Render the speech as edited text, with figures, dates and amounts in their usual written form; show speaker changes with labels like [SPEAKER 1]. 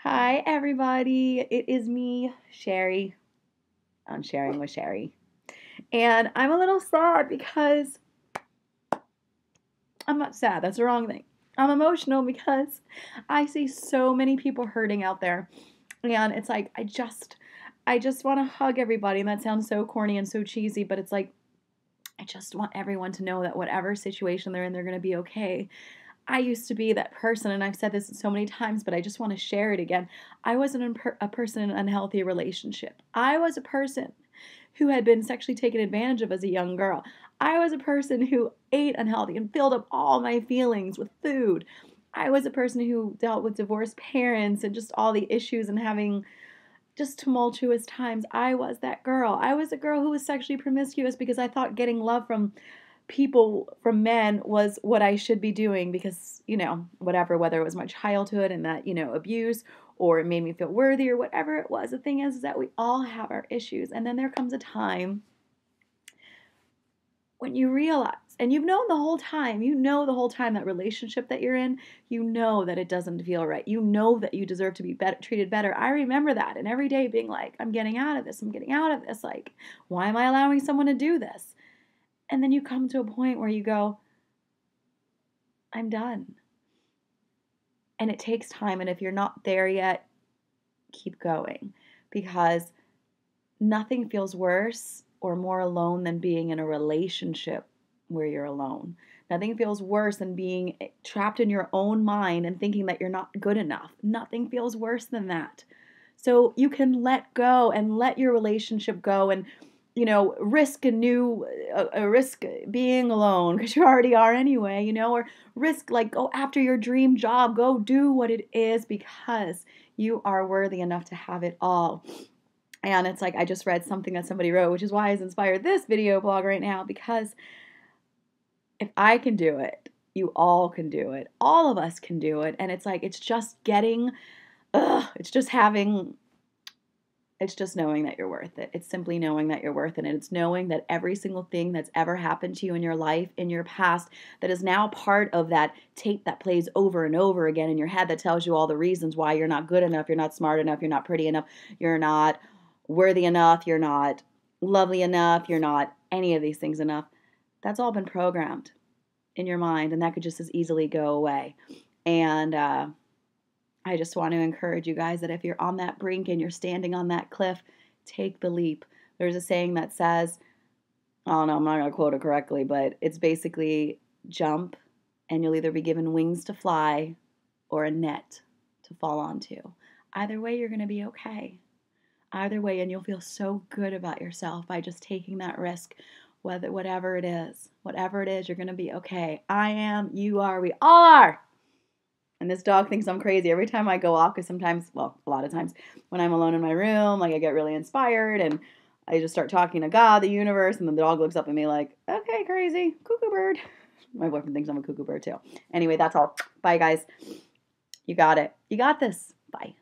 [SPEAKER 1] Hi, everybody. It is me, Shari, on Sharing with Shari. And I'm a little sad because I'm not sad. That's the wrong thing. I'm emotional because I see so many people hurting out there. And it's like I just want to hug everybody. And that sounds so corny and so cheesy, but it's like I just want everyone to know that whatever situation they're in, they're going to be okay. I used to be that person, and I've said this so many times, but I just want to share it again. I wasn't a person in an unhealthy relationship. I was a person who had been sexually taken advantage of as a young girl. I was a person who ate unhealthy and filled up all my feelings with food. I was a person who dealt with divorced parents and just all the issues and having just tumultuous times. I was that girl. I was a girl who was sexually promiscuous because I thought getting love from people, from men, was what I should be doing because, whatever, whether it was my childhood and that, abuse, or it made me feel worthy or whatever it was. The thing is that we all have our issues. And then there comes a time when you realize, and you've known the whole time, the whole time that relationship that you're in, that it doesn't feel right. You know that you deserve to be treated better. I remember that. And every day being like, I'm getting out of this. I'm getting out of this. Like, why am I allowing someone to do this? And then you come to a point where you go, I'm done. And it takes time. And if you're not there yet, keep going, because nothing feels worse or more alone than being in a relationship where you're alone. Nothing feels worse than being trapped in your own mind and thinking that you're not good enough. Nothing feels worse than that. So you can let go and let your relationship go, and risk risk being alone because you already are anyway, or risk, like, go after your dream job, go do what it is, because you are worthy enough to have it all. And it's like, I just read something that somebody wrote, which is why it's inspired this video blog right now, because if I can do it, you all can do it. All of us can do it. And it's like, it's just getting, it's just having, it's just knowing that you're worth it. It's simply knowing that you're worth it. And it's knowing that every single thing that's ever happened to you in your life, in your past, that is now part of that tape that plays over and over again in your head that tells you all the reasons why you're not good enough, you're not smart enough, you're not pretty enough, you're not worthy enough, you're not lovely enough, you're not any of these things enough. That's all been programmed in your mind, and that could just as easily go away. And I just want to encourage you guys that if you're on that brink and you're standing on that cliff, take the leap. There's a saying that says, I don't know, I'm not going to quote it correctly, but it's basically jump and you'll either be given wings to fly or a net to fall onto. Either way, you're going to be okay. Either way, and you'll feel so good about yourself by just taking that risk, whatever it is, you're going to be okay. I am, you are, we all are. And this dog thinks I'm crazy every time I go off, because sometimes, well, a lot of times when I'm alone in my room, like, I get really inspired and I just start talking to God, the universe, and then the dog looks up at me like, okay, crazy, cuckoo bird. My boyfriend thinks I'm a cuckoo bird too. Anyway, that's all. Bye, guys. You got it. You got this. Bye.